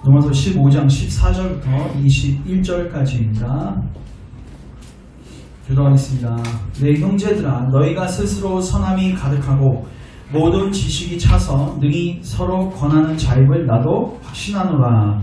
로마서 15장 14절부터 21절까지입니다. 기도하겠습니다. 내 형제들아, 너희가 스스로 선함이 가득하고 모든 지식이 차서 능히 서로 권하는 자임을 나도 확신하노라.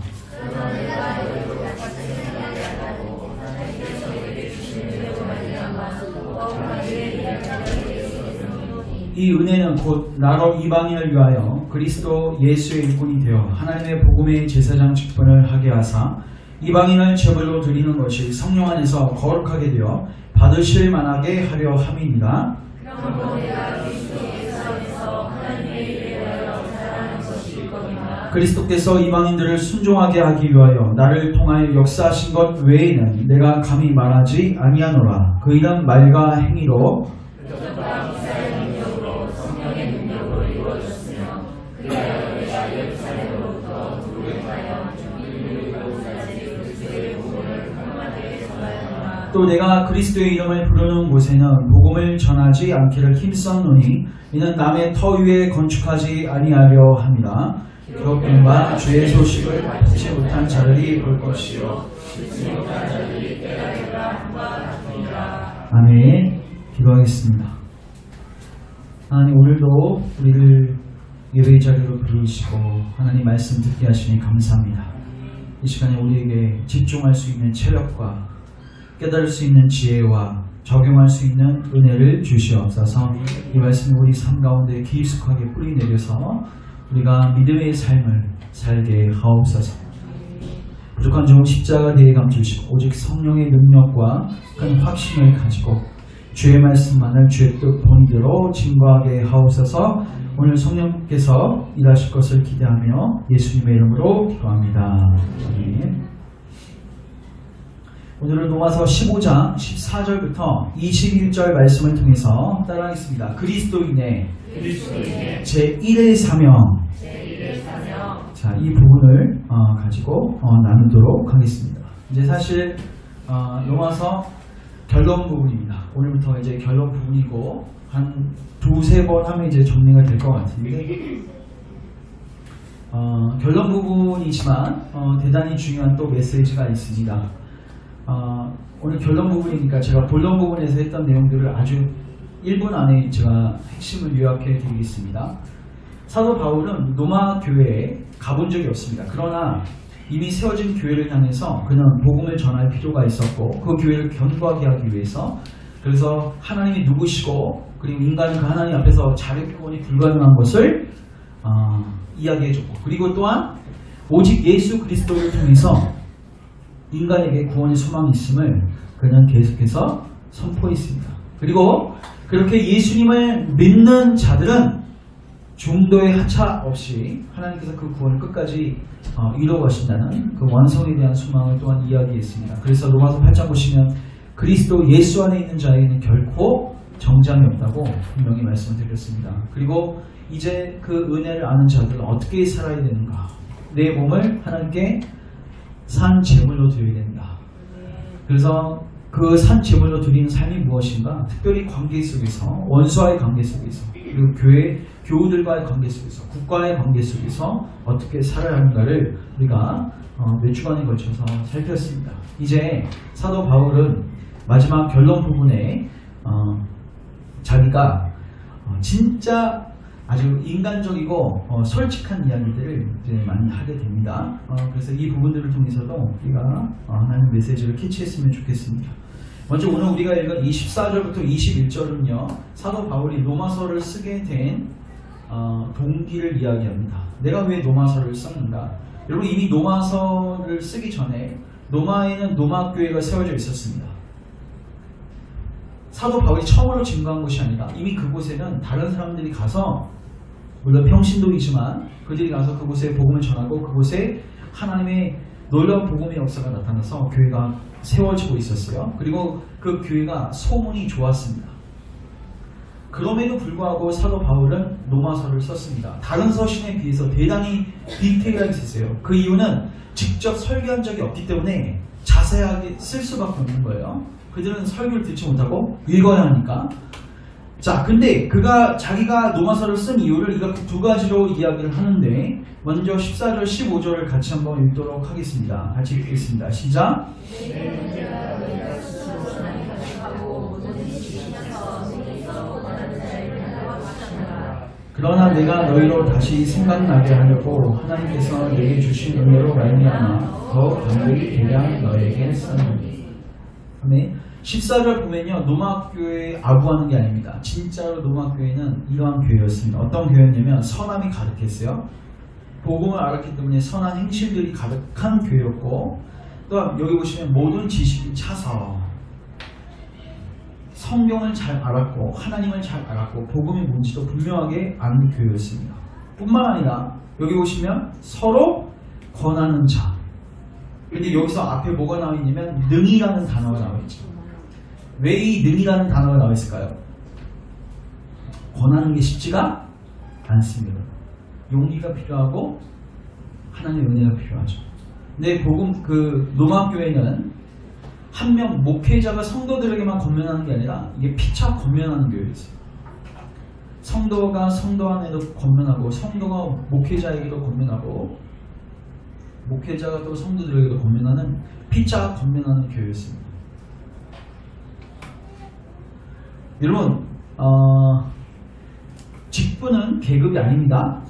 이 은혜는 곧 나로 이방인을 위하여 그리스도 예수의 일꾼이 되어 하나님의 복음의 제사장 직분을 하게 하사 이방인을 제물로 드리는 것이 성령 안에서 거룩하게 되어 받으실 만하게 하려 함이니라. 그리스도께서 이방인들을 순종하게 하기 위하여 나를 통하여 역사하신 것 외에는 내가 감히 말하지 아니하노라. 그 일은 말과 행위로 또 내가 그리스도의 이름을 부르는 곳에는 복음을 전하지 않기를 힘썼노니 이는 남의 터 위에 건축하지 아니하려 함이라. 기업병과 죄의 소식을 받지 못한 자들이 볼 것이요 듣지 못한 자들이 깨달으리라 함과 같으니라. 아멘. 기도하겠습니다. 하나님, 오늘도 우리를 예배의 자리로 부르시고 하나님 말씀 듣게 하시니 감사합니다. 이 시간에 우리에게 집중할 수 있는 체력과 깨달을 수 있는 지혜와 적용할 수 있는 은혜를 주시옵소서. 이 말씀을 우리 삶 가운데 깊숙하게 뿌리내려서 우리가 믿음의 삶을 살게 하옵소서. 부족한 종은 십자가 대에 감추시고 오직 성령의 능력과 큰 확신을 가지고 주의 말씀만을 주의 뜻 본대로 증거하게 하옵소서. 오늘 성령께서 일하실 것을 기대하며 예수님의 이름으로 기도합니다. 아멘. 오늘은 로마서 15장 14절부터 21절 말씀을 통해서 따라하겠습니다. 그리스도인의 제1의 사명. 자, 이 부분을 가지고 나누도록 하겠습니다. 이제 사실 로마서 결론 부분입니다. 오늘부터 이제 결론 부분이고 한 두세 번 하면 이제 정리가 될 것 같은데 결론 부분이지만 대단히 중요한 또 메시지가 있습니다. 오늘 결론 부분이니까 제가 본론 부분에서 했던 내용들을 아주 1분 안에 제가 핵심을 요약해 드리겠습니다. 사도 바울은 로마 교회에 가본 적이 없습니다. 그러나 이미 세워진 교회를 향해서 그는 복음을 전할 필요가 있었고 그 교회를 견고하게 하기 위해서 그래서 하나님이 누구시고 그리고 인간은 그 하나님 앞에서 자력 구원이 불가능한 것을 이야기해줬고 그리고 또한 오직 예수 그리스도를 통해서 인간에게 구원의 소망이 있음을 그는 계속해서 선포했습니다. 그리고 그렇게 예수님을 믿는 자들은 중도의 하차 없이 하나님께서 그 구원을 끝까지 이루어 가신다는 그 완성에 대한 소망을 또한 이야기했습니다. 그래서 로마서 8장 보시면 그리스도 예수 안에 있는 자에게는 결코 정죄함이 없다고 분명히 말씀을 드렸습니다. 그리고 이제 그 은혜를 아는 자들은 어떻게 살아야 되는가? 내 몸을 하나님께 산 제물로 드려야 된다. 그래서 그 산 제물로 드리는 삶이 무엇인가? 특별히 관계 속에서, 원수와의 관계 속에서, 그리고 교회 교우들과의 관계 속에서, 국가의 관계 속에서 어떻게 살아야 하는가를 우리가 몇 주간에 걸쳐서 살폈습니다. 이제 사도 바울은 마지막 결론 부분에 자기가 진짜 아주 인간적이고 솔직한 이야기들을 이제 많이 하게 됩니다. 그래서 이 부분들을 통해서도 우리가 하나님 메시지를 캐치했으면 좋겠습니다. 먼저 오늘 우리가 읽은 24절부터 21절은요. 사도 바울이 로마서를 쓰게 된 동기를 이야기합니다. 내가 왜 로마서를 썼는가? 여러분 이미 로마서를 쓰기 전에 로마에는 로마 교회가 세워져 있었습니다. 사도 바울이 처음으로 증거한 것이 아니라 이미 그곳에는 다른 사람들이 가서 물론 평신도이지만 그들이 가서 그곳에 복음을 전하고 그곳에 하나님의 놀라운 복음의 역사가 나타나서 교회가 세워지고 있었어요. 그리고 그 교회가 소문이 좋았습니다. 그럼에도 불구하고 사도 바울은 로마서를 썼습니다. 다른 서신에 비해서 대단히 디테일하게 썼어요. 그 이유는 직접 설교한 적이 없기 때문에 자세하게 쓸 수밖에 없는 거예요. 그들은 설교를 듣지 못하고 읽어야 하니까 자, 근데 자기가 로마서를 쓴 이유를 이렇게 두 가지로 이야기를 하는데, 먼저 14절, 15절을 같이 한번 읽도록 하겠습니다. 같이 읽겠습니다. 시작. 그러나 내가 너희로 다시 생각나게 하려고 하나님께서 내게 주신 은혜로 말미암아 더 간절히 대량 너에게 썼느니. 아멘. 14절 보면요, 노마교회에 아부하는 게 아닙니다. 진짜로 노마교회는 이러한 교회였습니다. 어떤 교회였냐면 선함이 가득했어요. 복음을 알았기 때문에 선한 행실들이 가득한 교회였고, 또 여기 보시면 모든 지식이 차서 성경을 잘 알았고 하나님을 잘 알았고 복음이 뭔지도 분명하게 아는 교회였습니다. 뿐만 아니라 여기 보시면 서로 권하는 자. 근데 여기서 앞에 뭐가 나와 있냐면 능이라는 단어가 나와 있죠. 왜 이 능이라는 단어가 나와 있을까요? 권하는 게 쉽지가 않습니다. 용기가 필요하고 하나님의 은혜가 필요하죠. 근데 로마 교회는 한 명 목회자가 성도들에게만 권면하는 게 아니라 이게 피차 권면하는 교회였어요. 성도가 성도 안에도 권면하고 성도가 목회자에게도 권면하고 목회자가 또 성도들에게도 권면하는 피차 권면하는 교회였습니다. 여러분, 직분은 계급이 아닙니다.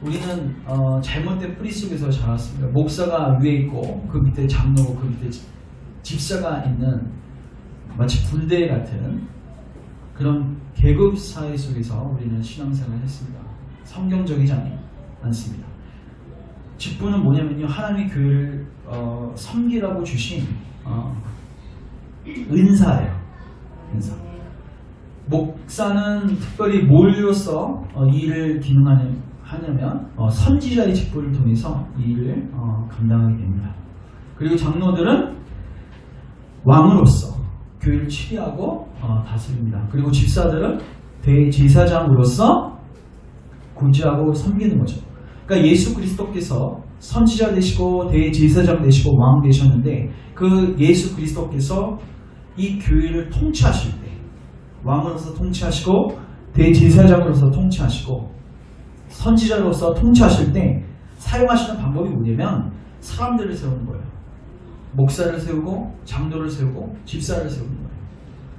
우리는 잘못된 뿌리 속에서 자랐습니다. 목사가 위에 있고 그 밑에 장로고 그 밑에 집사가 있는 마치 군대 같은 그런 계급 사회 속에서 우리는 신앙생활을 했습니다. 성경적이지 않습니다. 직분은 뭐냐면요, 하나님의 교회를 섬기라고 주신 은사예요. 은사. 목사는 특별히 뭘로써 이 일을 기능하냐면 선지자의 직분을 통해서 이 일을 감당하게 됩니다. 그리고 장로들은 왕으로서 교회를 치리하고 다스립니다. 그리고 집사들은 대제사장으로서 구제하고 섬기는 거죠. 그러니까 예수 그리스도께서 선지자 되시고 대제사장 되시고 왕 되셨는데 그 예수 그리스도께서 이 교회를 통치하실 때 왕으로서 통치하시고 대제사장으로서 통치하시고 선지자로서 통치하실 때 사용하시는 방법이 뭐냐면 사람들을 세우는 거예요. 목사를 세우고 장로를 세우고 집사를 세우는 거예요.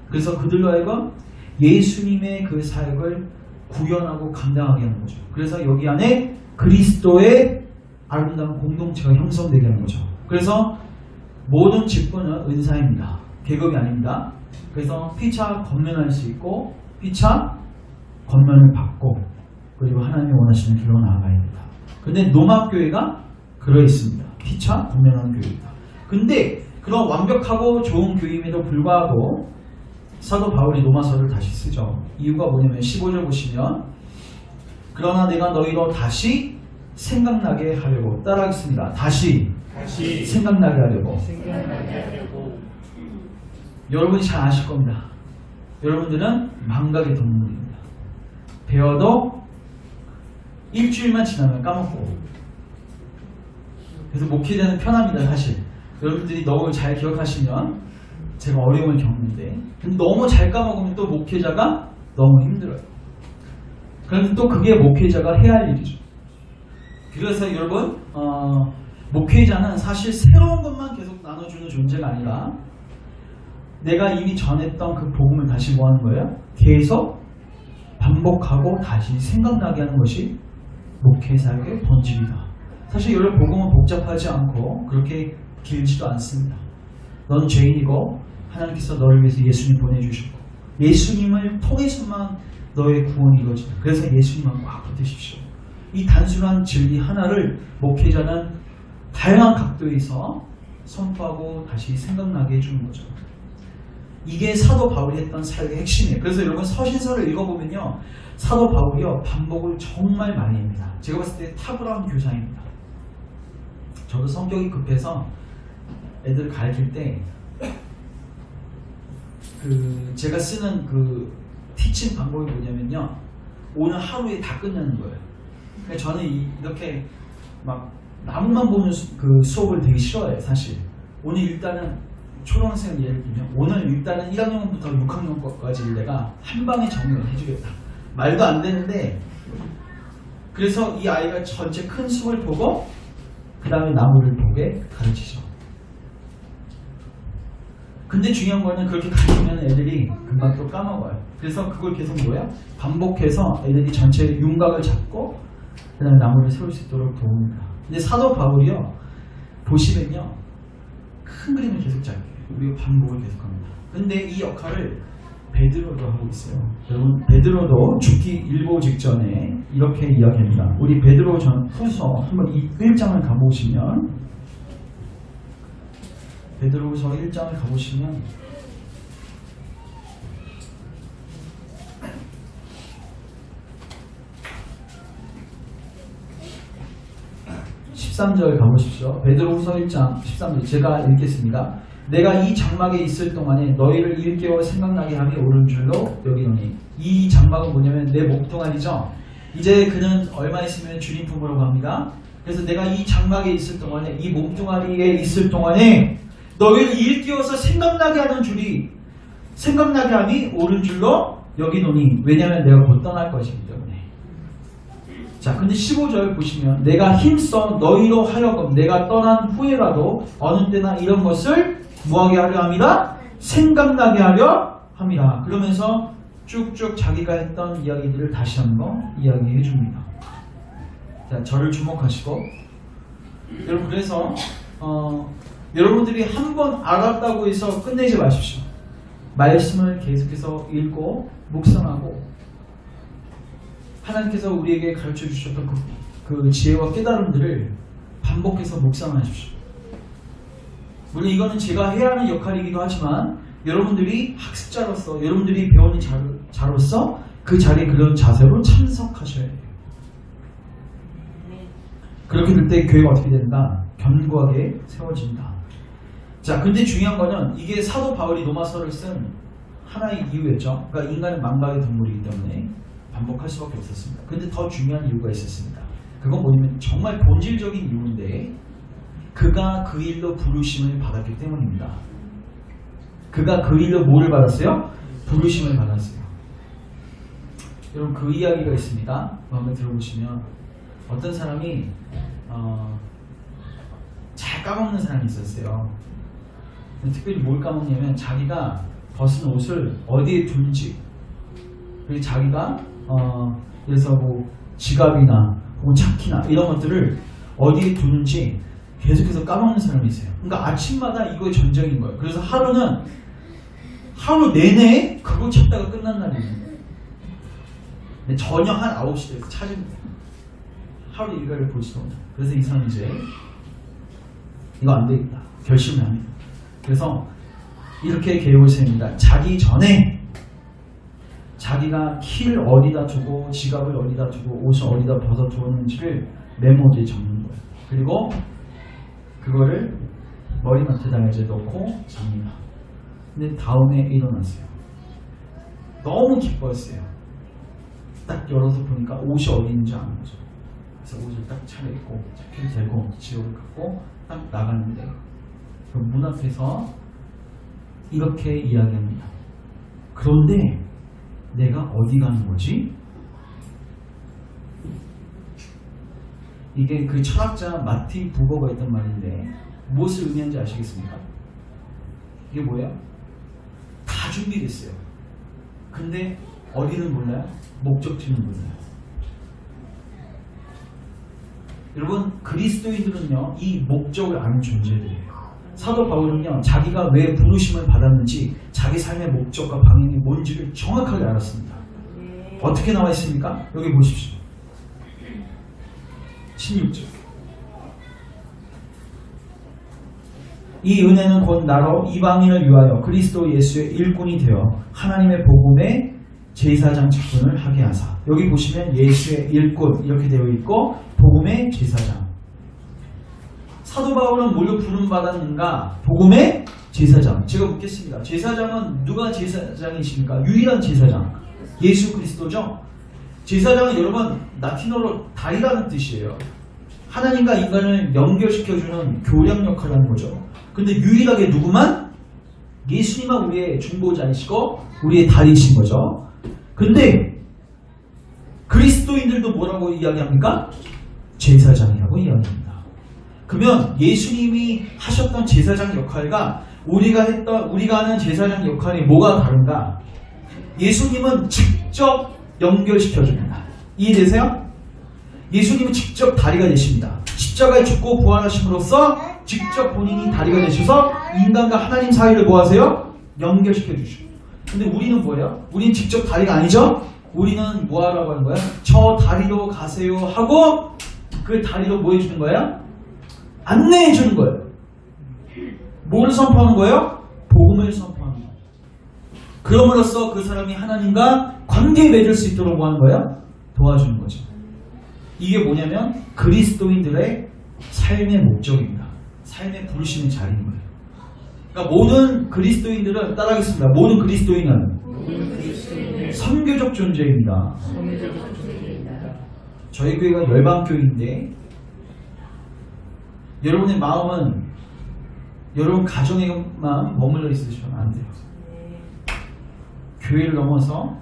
그래서 그들로 하여금 예수님의 그 사역을 구현하고 감당하게 하는 거죠. 그래서 여기 안에 그리스도의 아름다운 공동체가 형성되게 하는 거죠. 그래서 모든 직분은 은사입니다. 계급이 아닙니다. 그래서 피차 권면할 수 있고 피차 권면을 받고 그리고 하나님이 원하시는 길로 나아가야 됩니다. 근데 노마교회가 그러했습니다. 피차 권면하는 교회입니다. 근데 그런 완벽하고 좋은 교회임에도 불구하고 사도 바울이 로마서를 다시 쓰죠. 이유가 뭐냐면 15절 보시면 그러나 내가 너희로 다시 생각나게 하려고 따라하겠습니다. 다시 생각나게 하려고. 여러분이 잘 아실 겁니다. 여러분들은 망각의 동물입니다. 배워도 일주일만 지나면 까먹고. 그래서 목회자는 편합니다. 사실 여러분들이 너무 잘 기억하시면 제가 어려움을 겪는데 근데 너무 잘 까먹으면 또 목회자가 너무 힘들어요. 그런데 또 그게 목회자가 해야 할 일이죠. 그래서 여러분 목회자는 사실 새로운 것만 계속 나눠주는 존재가 아니라 내가 이미 전했던 그 복음을 다시 뭐 하는 거예요? 계속 반복하고 다시 생각나게 하는 것이 목회사역의 본질이다. 사실 여러분 복음은 복잡하지 않고 그렇게 길지도 않습니다. 넌 죄인이고 하나님께서 너를 위해서 예수님 보내주셨고 예수님을 통해서만 너의 구원이 이루어진다. 그래서 예수님만 꽉 붙으십시오. 이 단순한 진리 하나를 목회자는 다양한 각도에서 선포하고 다시 생각나게 해주는 거죠. 이게 사도 바울이 했던 사역의 핵심이에요. 그래서 여러분 서신서를 읽어보면요, 사도 바울이요 반복을 정말 많이 합니다. 제가 봤을 때 탁월한 교사입니다. 저도 성격이 급해서 애들 가르칠 때 제가 쓰는 그 티칭 방법이 뭐냐면요, 오늘 하루에 다 끝내는 거예요. 그러니까 저는 이렇게 막 나무만 보는 그 수업을 되게 싫어해요. 사실 오늘 일단은 초등학생 예를 들면 오늘 일단은 1학년부터 6학년까지 내가 한 방에 정리를 해주겠다. 말도 안 되는데 그래서 이 아이가 전체 큰 숲을 보고 그 다음에 나무를 보게 가르치죠. 근데 중요한 거는 그렇게 가르치면 애들이 금방 또 까먹어요. 그래서 그걸 계속 뭐야? 반복해서 애들이 전체 윤곽을 잡고 그 다음에 나무를 세울 수 있도록 도움니다. 근데 사도 바울이요 보시면요 큰 그림을 계속 잡게요. 우리가 반복을 계속합니다. 근데 이 역할을 베드로도 하고 있어요. 여러분 베드로도 죽기 일보 직전에 이렇게 이야기합니다. 우리 베드로 전 후서 한번 1장을 가보시면 베드로후서 1장을 가보시면 13절 가보십시오. 베드로후서 1장 13절 제가 읽겠습니다. 내가 이 장막에 있을 동안에 너희를 일깨워 생각나게 함이 옳은 줄로 여기노니. 이 장막은 뭐냐면 내 목동아리죠. 이제 그는 얼마 있으면 주님 품으로 갑니다. 그래서 내가 이 장막에 있을 동안에 이 몸뚱아리에 있을 동안에 너희를 일깨워서 생각나게 하는 줄이 생각나게 함이 옳은 줄로 여기노니. 왜냐하면 내가 곧 떠날 것이기 때문에. 자, 근데 15절 보시면 내가 힘써 너희로 하여금 내가 떠난 후에라도 어느 때나 이런 것을 뭐하게 하려 합니다? 생각나게 하려 합니다. 그러면서 쭉쭉 자기가 했던 이야기들을 다시 한번 이야기해 줍니다. 자, 저를 주목하시고 여러분 그래서 여러분들이 한번 알았다고 해서 끝내지 마십시오. 말씀을 계속해서 읽고 묵상하고 하나님께서 우리에게 가르쳐 주셨던 그 지혜와 깨달음들을 반복해서 묵상하십시오. 물론 이거는 제가 해야 하는 역할이기도 하지만 여러분들이 학습자로서 여러분들이 배우는 자로서 그 자리에 그런 자세로 참석하셔야 돼요. 그렇게 될 때 교회가 어떻게 된다? 견고하게 세워진다. 자, 근데 중요한 거는 이게 사도 바울이 로마서를 쓴 하나의 이유였죠. 그러니까 인간은 망각의 동물이기 때문에 반복할 수밖에 없었습니다. 근데 더 중요한 이유가 있었습니다. 그건 뭐냐면 정말 본질적인 이유인데 그가 그 일로 부르심을 받았기 때문입니다. 그가 그 일로 뭐를 받았어요? 부르심을 받았어요. 여러분 그 이야기가 있습니다. 한번 들어보시면 어떤 사람이 잘 까먹는 사람이 있었어요. 특별히 뭘 까먹냐면 자기가 벗은 옷을 어디에 둔지 그리고 자기가 그래서 뭐 지갑이나 혹은 차키나 이런 것들을 어디에 두는지 계속해서 까먹는 사람이 있어요. 그러니까 아침마다 이거의 전쟁인 거예요. 그래서 하루 내내 그거 찾다가 끝난 날이 있는 거예요. 근데 저녁 한 9시 돼서 찾습니다. 하루 일과를 볼 수가 없죠. 그래서 이 사람은 이제 이거 안 되겠다. 결심을 합니다. 그래서 이렇게 계획을 세웁니다. 자기 전에 자기가 키를 어디다 두고 지갑을 어디다 두고 옷을 어디다 벗어 두었는지를 메모지에 적는 거예요. 그리고 그거를 머리맡에다 이제 넣고 잡니다. 근데 다음에 일어났어요. 너무 기뻤어요. 딱 열어서 보니까 옷이 어디 있는지 아는 거죠. 그래서 옷을 딱 차려입고 차키를 들고 지갑을 갖고 딱 나갔는데 그 문 앞에서 이렇게 이야기합니다. 그런데 내가 어디 가는 거지? 이게 그 철학자 마틴 부버가 했던 말인데 무엇을 의미하는지 아시겠습니까? 이게 뭐예요? 다 준비됐어요. 근데 어디는 몰라요? 목적지는 몰라요. 여러분 그리스도인들은요 이 목적을 아는 존재들이에요. 사도 바울은요 자기가 왜 부르심을 받았는지 자기 삶의 목적과 방향이 뭔지를 정확하게 알았습니다. 어떻게 나와 있습니까? 여기 보십시오. 16절. 이 은혜는 곧 나로 이방인을 위하여 그리스도 예수의 일꾼이 되어 하나님의 복음의 제사장 직분을 하게 하사. 여기 보시면 예수의 일꾼 이렇게 되어 있고 복음의 제사장. 사도 바울은 뭘로 부름받았는가? 복음의 제사장. 제가 묻겠습니다. 제사장은 누가 제사장이십니까? 유일한 제사장. 예수 그리스도죠. 제사장은 여러분 라틴어로 다리라는 뜻이에요. 하나님과 인간을 연결시켜주는 교량 역할을 하는 거죠. 근데 유일하게 누구만? 예수님은 우리의 중보자이시고 우리의 다리이신 거죠. 근데 그리스도인들도 뭐라고 이야기합니까? 제사장이라고 이야기합니다. 그러면 예수님이 하셨던 제사장 역할과 우리가 하는 제사장 역할이 뭐가 다른가? 예수님은 직접 연결시켜줍니다. 이해되세요? 예수님은 직접 다리가 되십니다. 십자가에 죽고 부활하심으로써 직접 본인이 다리가 되셔서 인간과 하나님 사이를 뭐 하세요? 연결시켜 주시고. 근데 우리는 뭐예요? 우리는 직접 다리가 아니죠? 우리는 뭐 하라고 하는 거예요? 저 다리로 가세요 하고 그 다리로 뭐 해주는 거예요? 안내해 주는 거예요. 뭘 선포하는 거예요? 복음을 선포하는 거예요. 그럼으로써 그 사람이 하나님과 관계 맺을 수 있도록 뭐 하는 거예요? 도와주는 거죠. 이게 뭐냐면 그리스도인들의 삶의 목적입니다. 삶의 부르심의 자리인 거예요. 그러니까 모든 그리스도인들은 따라하겠습니다. 모든 그리스도인은 선교적 존재입니다. 저희 교회가 열방교회인데 여러분의 마음은 여러분 가정에만 머물러 있으시면 안 돼요. 교회를 넘어서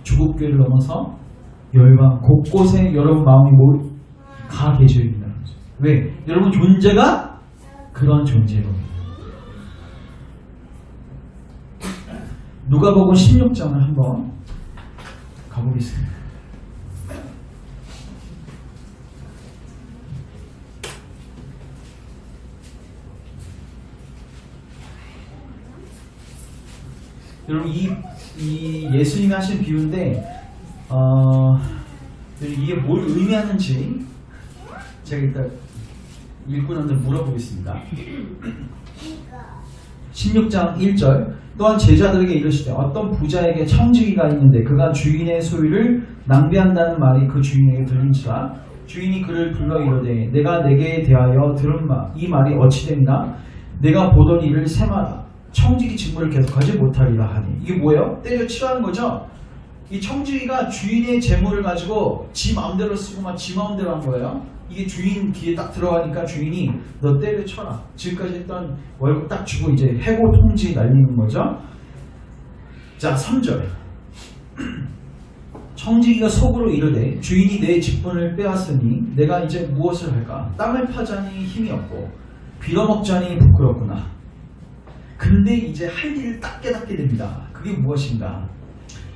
주국교회를 넘어서 열방 곳곳에 여러분 마음이 가 계셔야 된다는 거죠. 왜? 여러분 존재가 그런 존재입니다. 누가복음 16장을 한번 가보겠습니다. 여러분 이 예수님이 하신 비유인데 이게 뭘 의미하는지 제가 일단 읽고 난 다음에 물어보겠습니다. 16장 1절 또한 제자들에게 이르시되 어떤 부자에게 청지기가 있는데 그가 주인의 소유를 낭비한다는 말이 그 주인에게 들린지라 주인이 그를 불러 이르되 내가 내게 대하여 들은 이 말이 어찌 됩니까? 내가 보던 일을 세마라 청지기 직무를 계속하지 못하리라 하니. 이게 뭐예요? 때려치라는 거죠. 이 청지기가 주인의 재물을 가지고 지 마음대로 쓰고 막 지 마음대로 한 거예요. 이게 주인 귀에 딱 들어가니까 주인이 너 때려쳐라. 지금까지 했던 월급 딱 주고 이제 해고 통지 날리는 거죠. 자 3절 청지기가 속으로 이르되 주인이 내 직분을 빼앗으니 내가 이제 무엇을 할까? 땅을 파자니 힘이 없고 빌어먹자니 부끄럽구나. 근데 이제 할 일을 딱 깨닫게 됩니다. 그게 무엇인가?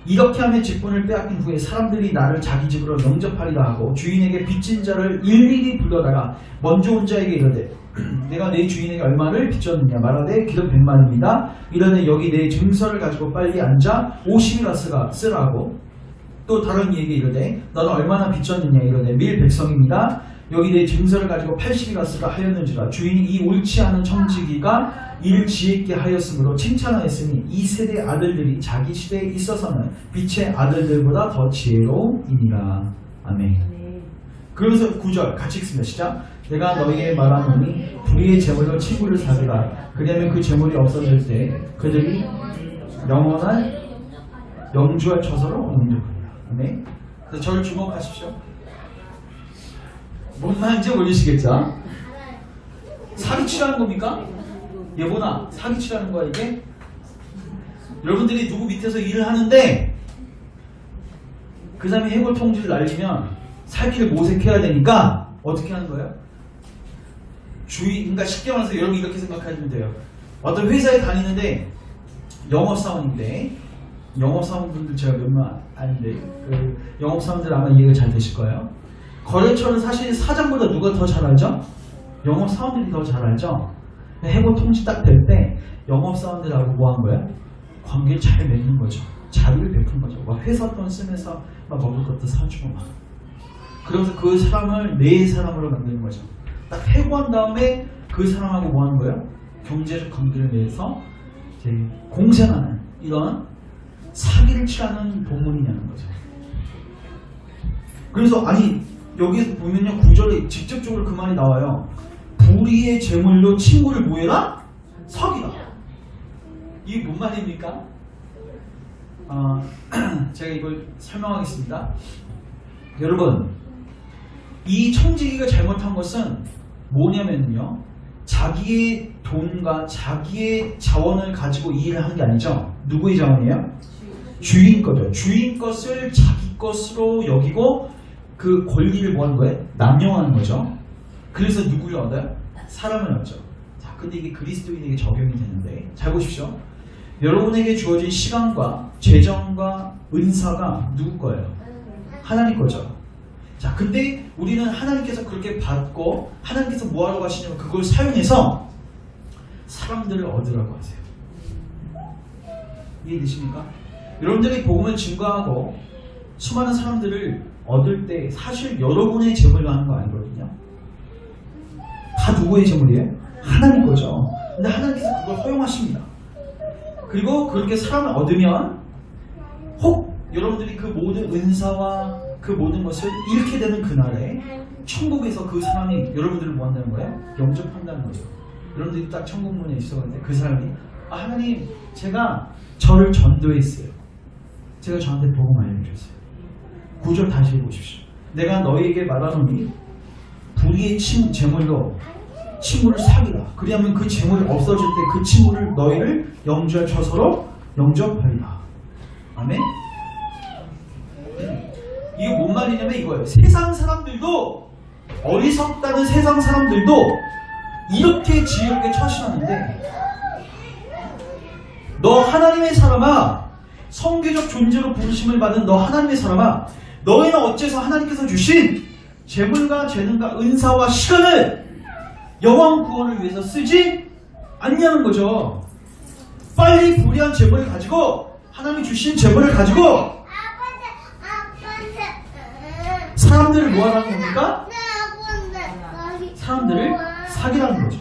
이렇게 하면 직분을 빼앗긴 후에 사람들이 나를 자기 집으로 영접하리라 하고 주인에게 빚진 자를 일일이 불러다가 먼저 온 자에게 이르되 내가 내 주인에게 얼마를 빚졌느냐 말하되 기름 100만입니다. 이러되 여기 내 증서를 가지고 빨리 앉아 50이나 쓰라고. 또 다른 이에게 이르되 너는 얼마나 빚졌느냐 이러되 밀 100성입니다. 여기 내 증서를 가지고 80이나 쓰라 하였는지라. 주인이 이 옳지 않은 청지기가 일 지혜있게 하였으므로 칭찬하였으니 이 세대 아들들이 자기 시대에 있어서는 빛의 아들들보다 더 지혜로우니라. 아멘. 그러면서 9절 같이 읽습니다. 시작. 내가 너희에게 말하노니 불의의 재물로 친구를 사주라. 그러면 그 재물이 없어질 때 그들이 영원한 영주할 처소로 옮겨가리라. 아멘. 그래서 저를 주목하십시오. 뭔 말인지 모르시겠죠? 사기치라는 겁니까? 예보나 사기치라는 거야 이게? 여러분들이 누구 밑에서 일을 하는데 그 사람이 해골 통지를 날리면 살기를 모색해야 되니까 어떻게 하는 거예요? 그러니까 쉽게 말해서 여러분 이렇게 생각하시면 돼요. 어떤 회사에 다니는데 영업사원인데 영업사원분들 제가 몇 명 아닌데 그 영업사원들 아마 이해가 잘 되실 거예요. 거래처는 사실 사장보다 누가 더 잘 알죠? 영업사원들이 더 잘 알죠? 해고 통지 딱 될 때 영업사원들하고 뭐 한 거야? 관계를 잘 맺는 거죠. 자비를 베푼 거죠. 막 회사 돈 쓰면서 막 먹을 것도 사주고 막. 그러면서 그 사람을 내 사람으로 만드는 거죠. 딱 해고한 다음에 그 사람하고 뭐 하는 거예요? 경제적 관계를 내서 이제 공생하는 이런 사기를 치라는 본문이냐는 거죠. 그래서 아니 여기서 보면요 구절에 직접적으로 그 말이 나와요. 불의의 재물로 친구를 뭐해라? 사기라. 이게 뭔 말입니까? 제가 이걸 설명하겠습니다. 여러분 이 청지기가 잘못한 것은 뭐냐면요 자기의 돈과 자기의 자원을 가지고 이 일을 하는 게 아니죠. 누구의 자원이에요? 주인 거죠. 주인 것을 자기 것으로 여기고 그 권리를 뭐 하는 거예요? 남용하는 거죠. 그래서 누구를 얻어요? 사람을 얻죠. 자, 근데 이게 그리스도인에게 적용이 되는데 잘 보십시오. 여러분에게 주어진 시간과 재정과 은사가 누구 거예요? 하나님 거죠. 자, 근데 우리는 하나님께서 그렇게 받고 하나님께서 뭐 하러 가시냐면 그걸 사용해서 사람들을 얻으라고 하세요. 이해되십니까? 여러분들이 복음을 증거하고 수많은 사람들을 얻을 때 사실 여러분의 재물로 하는 거 아니거든요. 다 누구의 재물이에요? 하나님 거죠. 근데 하나님께서 그걸 허용하십니다. 그리고 그렇게 사람을 얻으면 혹 여러분들이 그 모든 은사와 그 모든 것을 잃게 되는 그날에 천국에서 그 사람이 여러분들을 뭐 한다는 거예요? 영접한다는 거죠. 여러분들이 딱 천국문에 있었는데 그 사람이 하나님 제가 저를 전도했어요. 제가 저한테 복음 알려주셨어요. 9절 다시 읽어보십시오. 내가 너희에게 말하노니 불의의 재물로 친구를 사귀라. 그리하면 그 재물이 없어질 때 그 친구를 너희를 영주할 처소로 영접하리라. 아멘. 이게 뭔 말이냐면 이거예요. 세상 사람들도 어리석다는 세상 사람들도 이렇게 지혜롭게 처신하는데 너 하나님의 사람아, 성계적 존재로 부르심을 받은 너 하나님의 사람아, 너희는 어째서 하나님께서 주신 재물과 재능과 은사와 시간을 영원 구원을 위해서 쓰지 않냐는 거죠. 빨리 불의한 재물을 가지고 하나님이 주신 재물을 가지고 사람들을 뭐 하라는 겁니까? 사람들을 사귀라는 거죠.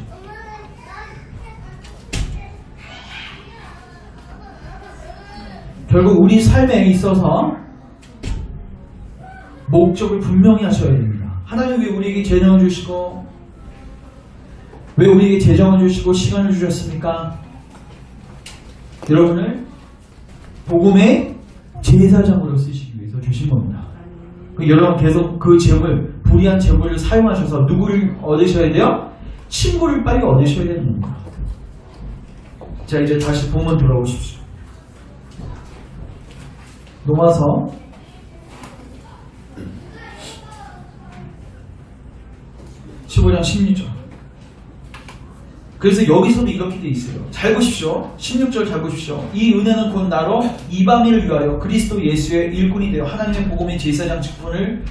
결국 우리 삶에 있어서 목적을 분명히 하셔야 됩니다. 하나님 왜 우리에게 재능을 주시고 왜 우리에게 재정을 주시고 시간을 주셨습니까? 여러분을 복음의 제사장으로 쓰시기 위해서 주신 겁니다. 여러분 계속 그 재물, 불의한 재물을 사용하셔서 누구를 얻으셔야 돼요? 친구를 빨리 얻으셔야 되는 겁니다. 자, 이제 다시 본문 돌아오십시오. 로마서 15장 16절. 그래서 여기서도 이렇게 돼 있어요. 잘 보십시오. 16절 잘 보십시오. 이 은혜는 곧 나로 이방인을 위하여 그리스도 예수의 일꾼이 되어 하나님의 복음의 제사장 직분을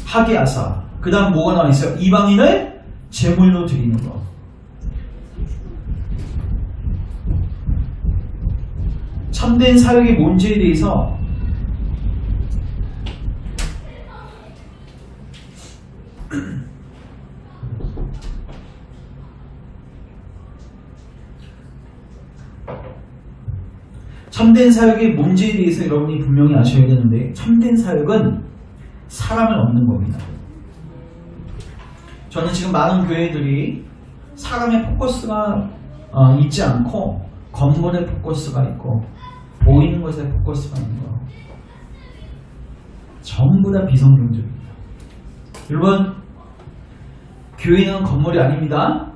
하게 하사. 그 다음 뭐가 나와 있어요? 이방인을 제물로 드리는 것. 참된 사역의 문제에 대해서 참된 사역의 문제에 대해서 여러분이 분명히 아셔야 되는데 참된 사역은 사람을 얻는 겁니다. 저는 지금 많은 교회들이 사람의 포커스가 있지 않고 건물에 포커스가 있고 보이는 것에 포커스가 있는 거 전부 다 비성경적입니다. 여러분 교회는 건물이 아닙니다.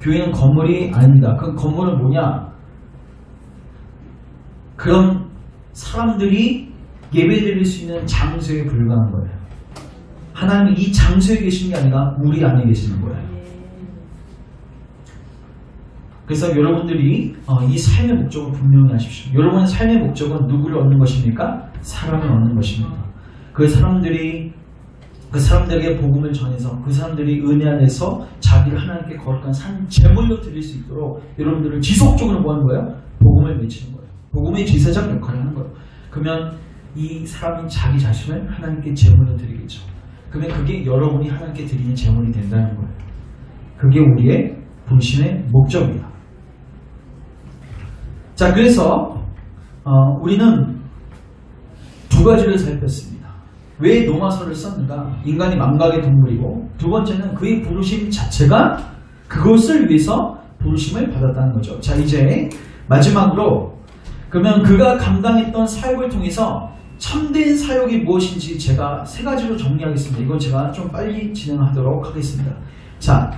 교회는 건물이 아닙니다. 그 건물은 뭐냐? 그런 사람들이 예배드릴 수 있는 장소에 불과한 거예요. 하나님이 이 장소에 계신 게 아니라 우리 안에 계시는 거예요. 그래서 여러분들이 이 삶의 목적을 분명히 하십시오. 여러분의 삶의 목적은 누구를 얻는 것입니까? 사람을 얻는 것입니다. 그 사람들에게 복음을 전해서 그 사람들이 은혜 안에서 자기를 하나님께 거룩한 산 제물로 드릴 수 있도록 여러분들을 지속적으로 뭐 하는 거예요? 복음을 외치는 거예요. 복음의 제사장 역할을 하는 거예요. 그러면 이 사람이 자기 자신을 하나님께 제물로 드리겠죠. 그러면 그게 여러분이 하나님께 드리는 제물이 된다는 거예요. 그게 우리의 부르심의 목적입니다. 자, 그래서 우리는 두 가지를 살폈습니다. 왜 노마서를 썼는가? 인간이 망각의 동물이고, 두 번째는 그의 부르심 자체가 그것을 위해서 부르심을 받았다는 거죠. 자, 이제 마지막으로 그러면 그가 감당했던 사역을 통해서 참된 사역이 무엇인지 제가 세 가지로 정리하겠습니다. 이건 제가 좀 빨리 진행하도록 하겠습니다. 자,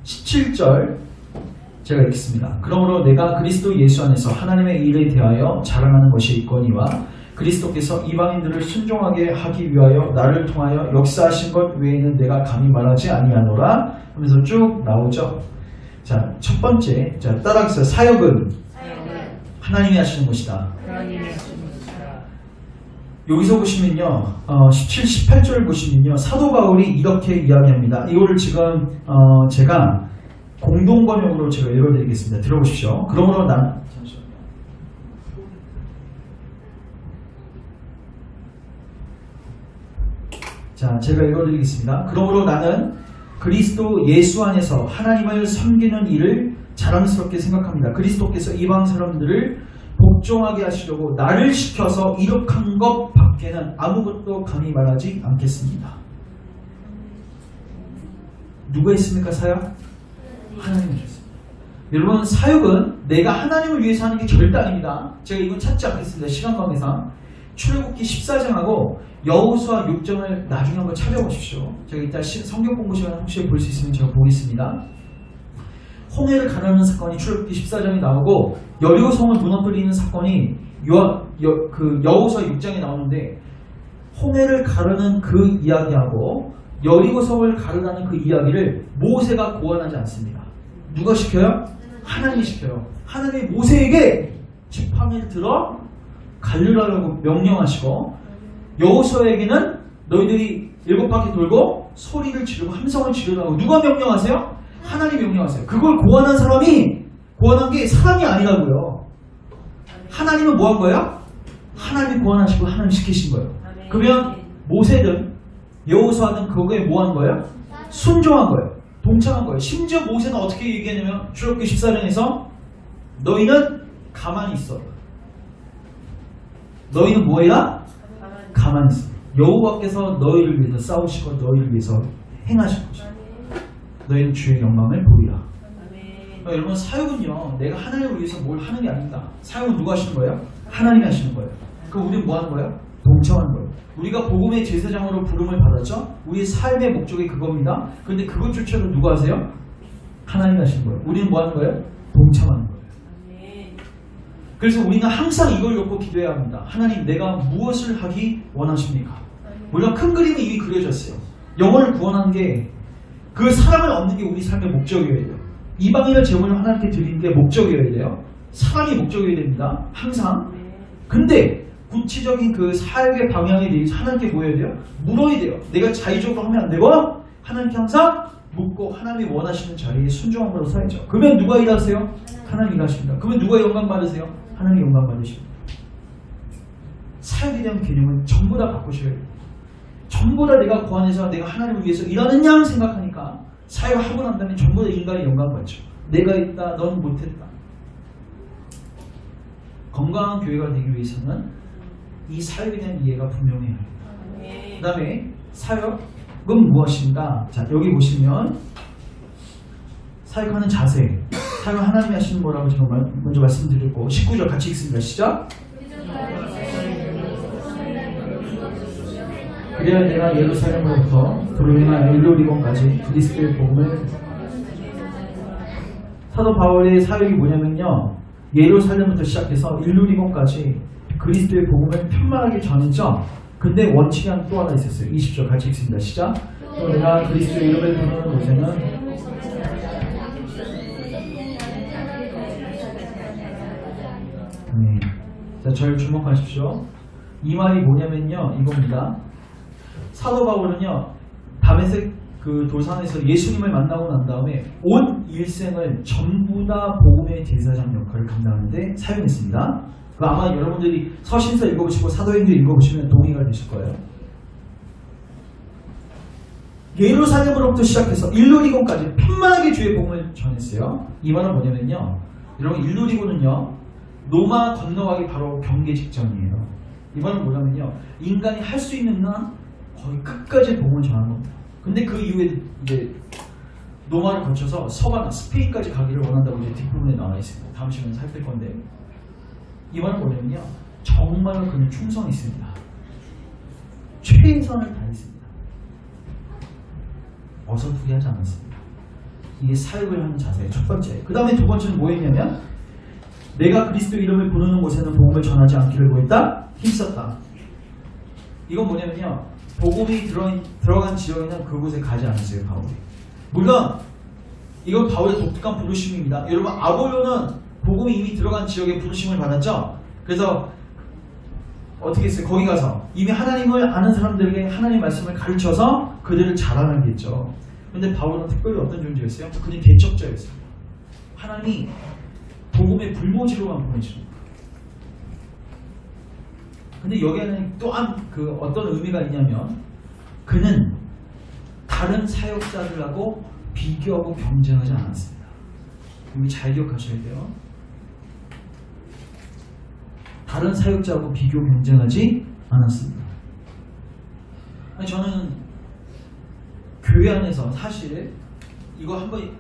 17절 제가 읽겠습니다. 그러므로 내가 그리스도 예수 안에서 하나님의 일에 대하여 자랑하는 것이 있거니와 그리스도께서 이방인들을 순종하게 하기 위하여 나를 통하여 역사하신 것 외에는 내가 감히 말하지 아니하노라 하면서 쭉 나오죠. 자, 첫 번째, 자, 따라하겠습니다. 사역은 하나님이 하시는 것이다. 여기서 보시면요, 17, 18절 보시면요, 사도 바울이 이렇게 이야기합니다. 이거를 지금 제가 공동 번역으로 제가 읽어드리겠습니다. 들어보십시오. 그러므로 자, 제가 읽어드리겠습니다. 그러므로 나는 그리스도 예수 안에서 하나님을 섬기는 일을 자랑스럽게 생각합니다. 그리스도께서 이방 사람들을 복종하게 하시려고 나를 시켜서 이룩한 것 밖에는 아무것도 감히 말하지 않겠습니다. 누가 했습니까? 사역? 하나님이 하셨습니다. 여러분, 사역은 내가 하나님을 위해서 하는 게 절대 아닙니다. 제가 이건 찾지 않겠습니다. 시간 관계상. 출애굽기 14장하고 여호수아 6장을 나중에 한번 찾아보십시오. 제가 이따 성경 공부 시간 혹시 볼 수 있으면 제가 보겠습니다. 홍해를 가르는 사건이 출애굽기 14장에 나오고 여리고 성을 무너뜨리는 사건이 여호수아 6장에 나오는데 홍해를 가르는 그 이야기하고 여리고 성을 가르라는 그 이야기를 모세가 고안하지 않습니다. 누가 시켜요? 하나님이 시켜요. 하나님이 모세에게 지팡이를 들어 갈르라고 명령하시고 여호수아에게는 너희들이 7바퀴 돌고 소리를 지르고 함성을 지르라고 누가 명령하세요? 하나님 명령하세요. 그걸 고안한 사람이 고안한 게 사람이 아니라고요. 하나님은 뭐 한 거예요? 하나님이 고안하시고 하나님 시키신 거예요. 그러면 모세든 여호수아는 그거에 뭐 한 거예요? 순종한 거예요. 동참한 거예요. 심지어 모세는 어떻게 얘기했냐면 출애굽기 14장에서 너희는 가만히 있어. 너희는 뭐해라? 가만히 있어. 여호와께서 너희를 위해서 싸우시고 너희를 위해서 행하실 것이다. 너희는 주의 영광을 보이라. 여러분, 사역은요, 내가 하나님을 위해서 뭘 하는 게 아닙니다. 사역은 누가 하시는 거예요? 하나님이 하시는 거예요. 그럼 우리는 뭐 하는 거예요? 동참하는 거예요. 우리가 복음의 제사장으로 부름을 받았죠? 우리의 삶의 목적이 그겁니다. 그런데 그것조차도 누가 하세요? 하나님이 하시는 거예요. 우리는 뭐 하는 거예요? 동참하는 거예요. 그래서 우리는 항상 이걸 놓고 기도해야 합니다. 하나님, 내가 무엇을 하기 원하십니까? 물론 큰 그림이 이미 그려졌어요. 영혼을 구원하는 게 그 사람을 얻는 게 우리 삶의 목적이어야 돼요. 이방인을 제물로 하나님께 드리는 게 목적이어야 돼요. 사랑이 목적이어야 됩니다. 항상. 근데 구체적인 그 사역의 방향에 대해서 하나님께 뭐 해야 돼요? 물어야 돼요. 내가 자의적으로 하면 안 되고 하나님께 항상 묻고 하나님이 원하시는 자리에 순종함으로 살죠. 그러면 누가 일하세요? 하나님 일하십니다. 그러면 누가 영광 받으세요? 하나님 영광 받으십니다. 사역에 대한 개념은 전부 다 바꾸셔야 돼요. 전부 다 내가 고안해서 내가 하나님을 위해서 일하는 양 생각하니까 사역하고 난 다음에 전부 다 인간이 영광 받죠. 내가 있다, 너는 못했다. 건강한 교회가 되기 위해서는 이 사역에 대한 이해가 분명해야 해요. 그 다음에 사역은 무엇인가? 자, 여기 보시면 사역하는 자세, 사역은 하나님이 하시는 거라고 제가 먼저 말씀드렸고 19절 같이 읽습니다. 시작! 그래야 내가 예루살렘으로부터 도로행하 일루리곤까지 그리스도의 복음을 사도 바울의 사역이 뭐냐면요, 예루살렘부터 시작해서 일루리곤까지 그리스도의 복음을 편만하게 전했죠. 근데 원칙이 또 하나 있었어요. 20절 같이 읽습니다. 시작! 또 내가 그리스도의 이름을 부르는 곳에는 자, 절 주목하십시오. 이 말이 뭐냐면요, 이겁니다. 사도 바울은요, 다메섹 그 도산에서 예수님을 만나고 난 다음에 온 일생을 전부 다 복음의 제사장 역할을 감당하는데 사용했습니다. 그 아마 여러분들이 서신서 읽어보시고 사도행전 읽어보시면 동의가 되실 거예요. 예루살렘으로부터 시작해서 일루리곤까지 편만하게 주의 복음을 전했어요. 이 말은 뭐냐면요, 여러분, 일루리곤은요 로마 건너가기 바로 경계 직전이에요. 이 말은 뭐냐면요, 인간이 할 수 있는 한 거의 끝까지 복음을 전한 겁니다. 근데 그 이후에 이제 로마를 거쳐서 서바나 스페인까지 가기를 원한다고 이제 뒷부분에 나와 있습니다. 다음 시간에 살필 건데, 이 말은 뭐냐면요, 정말로 그는 충성했습니다. 최선을 다했습니다. 어설프게 하지 않았습니다. 이게 사역을 하는 자세 첫 번째. 그 다음에 두 번째는 뭐였냐면 내가 그리스도 이름을 부르는 곳에는 복음을 전하지 않기를 고했다. 힘썼다. 이건 뭐냐면요. 복음이 들어간 지역에는 그곳에 가지 않았어요. 바울이. 물론 이건 바울의 독특한 부르심입니다. 여러분 아볼로는 복음이 이미 들어간 지역에 부르심을 받았죠. 그래서 어떻게 했어요? 거기 가서 이미 하나님을 아는 사람들에게 하나님 말씀을 가르쳐서 그들을 자라나게 했죠. 근데 바울은 특별히 어떤 존재였어요? 그는 개척자였어요. 하나님이 복음의 불모지로만 보내십니다. 근데 여기에는 또한 그 어떤 의미가 있냐면 그는 다른 사역자들하고 비교하고 경쟁하지 않았습니다. 이거 잘 기억하셔야 돼요. 다른 사역자하고 비교 경쟁하지 않았습니다. 아니, 저는 교회 안에서 사실 이거 한번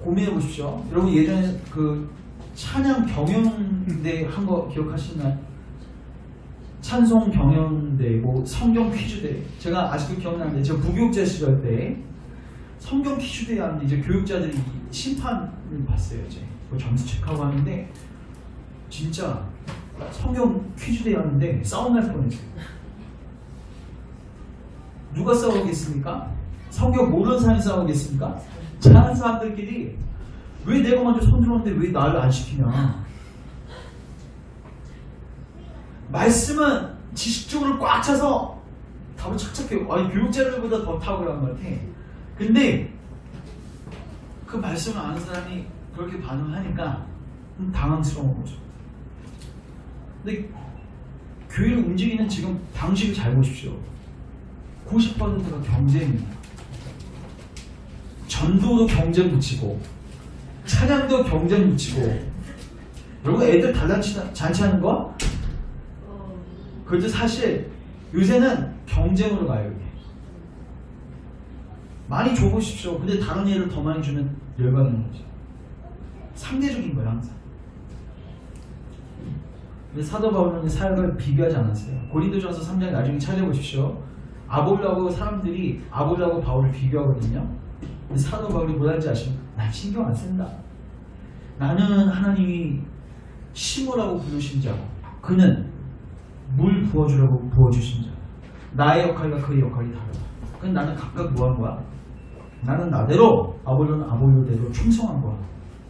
고민해 보십시오. 여러분 예전에 그 찬양 경연대 한 거 기억하시나요? 찬송 경연대, 뭐 성경 퀴즈대. 제가 아직도 기억나는데 제가 부교육자 시절 때 성경 퀴즈대회 하는데 이제 교육자들이 심판을 봤어요. 이제 그 점수 체크하고 하는데 진짜 성경 퀴즈대회 하는데 싸움 날 뻔했어요. 누가 싸우겠습니까? 성경 모르는 사람이 싸우겠습니까? 잘하는 사람들끼리 왜 내가 먼저 손 들었는데 왜 나를 안 시키냐. 말씀은 지식적으로 꽉 차서 답을 착착해요. 아니 교육자들보다 더 탁월한 것 같아. 근데 그 말씀을 아는 사람이 그렇게 반응하니까 당황스러운 거죠. 근데 교회를 움직이는 지금 방식을 잘 보십시오. 90%가 경쟁입니다. 전도도 경쟁 붙이고 찬양도 경쟁 붙이고. 여러분 애들 잔치하는 거? 그것도 사실 요새는 경쟁으로 가요. 이게. 많이 줘보십시오. 근데 다른 애를 더 많이 주면 열받는 거죠. 상대적인 거예요 항상. 사도 바울은 사역을 비교하지 않았어요. 고린도전서 3장 나중에 찾아보십시오. 아볼로하고 사람들이 아볼로하고 바울을 비교하거든요. 근데 사도 바울이 뭐라는지 아십니까? 난 신경 안 쓴다. 나는 하나님이 심으라고 부르신 자고 그는 물 부어주라고 부어주신 자. 나의 역할과 그의 역할이 다르다. 그럼 나는 각각 뭐 한 거야? 나는 나대로, 아볼로는 아볼로대로 충성한 거야.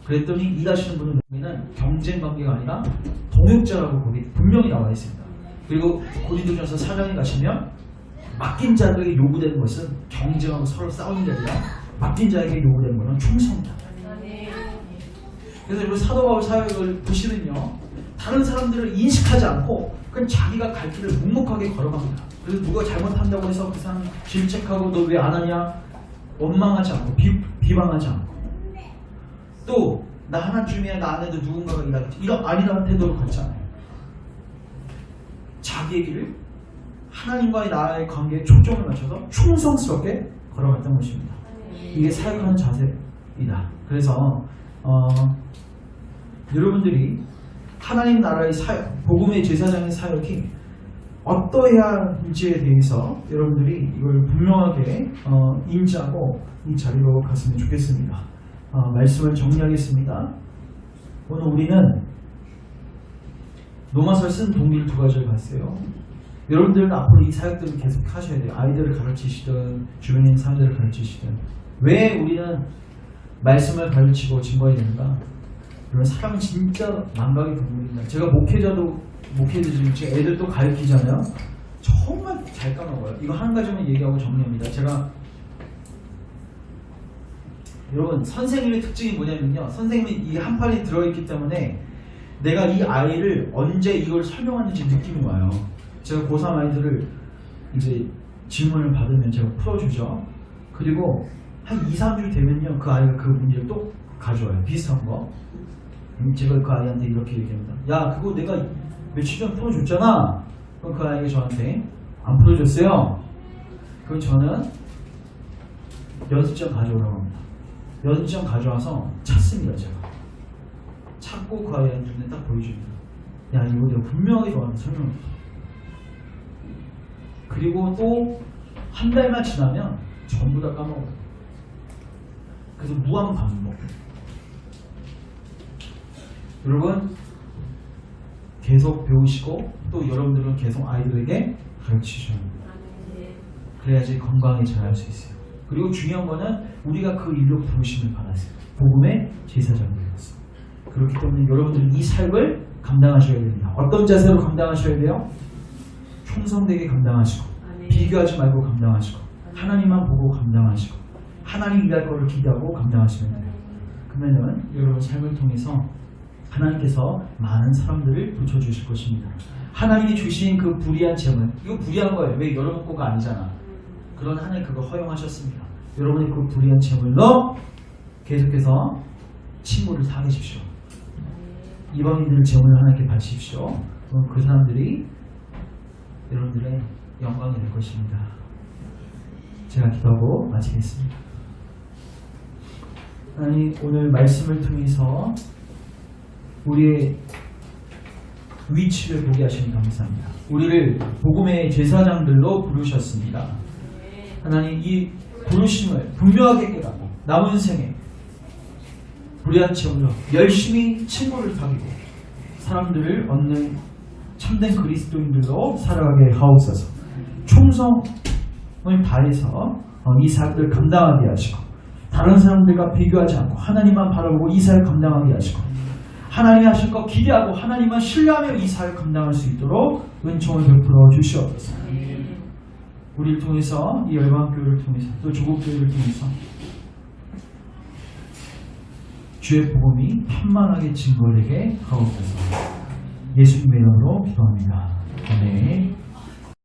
그랬더니 일하시는 분은 경쟁 관계가 아니라 동역자라고 거기 분명히 나와 있습니다. 그리고 고린도전서 4장에 가시면 맡긴 자들에게 요구되는 것은 경쟁하고 서로 싸우는 게 아니라 맡긴 자에게 요구되는 것은 충성이다. 그래서 여러분 사도 바울 사역을 보시면요, 다른 사람들을 인식하지 않고 그냥 자기가 갈 길을 묵묵하게 걸어갑니다. 그래서 누가 잘못한다고 해서 그 사람 질책하고 너 왜 안 하냐 원망하지 않고 비방하지 않고 또 나 하나쯤이야 나 안에도 누군가가 일하겠지 이런 아니라는 태도로 갖지 않아요. 자기의 길을 하나님과의 나의 관계에 초점을 맞춰서 충성스럽게 걸어갔던 것입니다. 이게 사역하는 자세이다. 그래서 여러분들이 하나님 나라의 사역, 복음의 제사장의 사역이 어떠해야 할지에 대해서 여러분들이 이걸 분명하게 인지하고 이 자리로 갔으면 좋겠습니다. 말씀을 정리하겠습니다. 오늘 우리는 로마서를 쓴 동기를 두 가지를 봤어요. 여러분들은 앞으로 이 사역들을 계속 하셔야 돼요. 아이들을 가르치시든 주변에 있는 사람들을 가르치시든. 왜 우리는 말씀을 가르치고 증거해야 되는가? 그러면 사람은 진짜 망각의 부분입니다. 제가 목회자들이 지금 애들 또 가르치잖아요. 정말 잘 까먹어요. 이거 한 가지만 얘기하고 정리합니다. 제가 여러분 선생님의 특징이 뭐냐면요. 선생님이 이 한 판에 들어있기 때문에 내가 이 아이를 언제 이걸 설명하는지 느낌이 와요. 제가 고3 아이들을 이제 질문을 받으면 제가 풀어주죠. 그리고 한 2-3주 되면요. 그 아이가 그 문제를 또 가져와요. 비슷한 거. 제가 그 아이한테 이렇게 얘기합니다. 야 그거 내가 며칠 전 풀어줬잖아. 그럼 그 아이가 저한테 안 풀어줬어요. 그럼 저는 연습장 가져오라고 합니다. 연습장 가져와서 찾습니다. 제가 찾고 그 아이한테 눈에 딱 보여줍니다. 야 이거 내가 분명하게 너한테 설명했다. 그리고 또 한 달만 지나면 전부 다 까먹어요. 그래서 무한 반복. 여러분 계속 배우시고 또 여러분들은 계속 아이들에게 가르치셔야 합니다. 그래야지 건강히 자랄 수 있어요. 그리고 중요한 거는 우리가 그 일로 부르심을 받았어요. 복음의 제사장이 되었어요. 그렇기 때문에 여러분들은 이 삶을 감당하셔야 됩니다. 어떤 자세로 감당하셔야 돼요? 충성되게 감당하시고 비교하지 말고 감당하시고 하나님만 보고 감당하시고 하나님 일할 거를 기대하고 감당하시면 돼요. 그러면은 여러분 삶을 통해서 하나님께서 많은 사람들을 붙여주실 것입니다. 하나님이 주신 그 불의한 재물, 이거 불의한 거예요. 왜 여러분 거가 아니잖아. 그런 하나님 그거 허용하셨습니다. 여러분이 그 불의한 재물로 계속해서 친구를 사귀십시오. 이방인들을 재물을 하나님께 바치십시오. 그럼 그 사람들이 여러분들의 영광이 될 것입니다. 제가 기도하고 마치겠습니다. 하나님 오늘 말씀을 통해서 우리의 위치를 보게 하시니 감사합니다. 우리를 복음의 제사장들로 부르셨습니다. 하나님 이 부르심을 분명하게 깨닫고 남은 생에 불의한 채무로 열심히 친구를 사귀고 사람들을 얻는 참된 그리스도인들로 살아가게 하옵소서. 충성을 다해서 이 사역을 감당하게 하시고 다른 사람들과 비교하지 않고 하나님만 바라보고 이 사역 감당하게 하시고 하나님이 하실 것 기대하고 하나님만 신뢰하며 이 사역 감당할 수 있도록 은총을 베풀어 주시옵소서. 우리를 통해서 이 열방교회를 통해서 또 조국교회를 통해서 주의 복음이 편만하게 증거되게 하옵소서. 예수님의 이름으로 기도합니다. 아멘.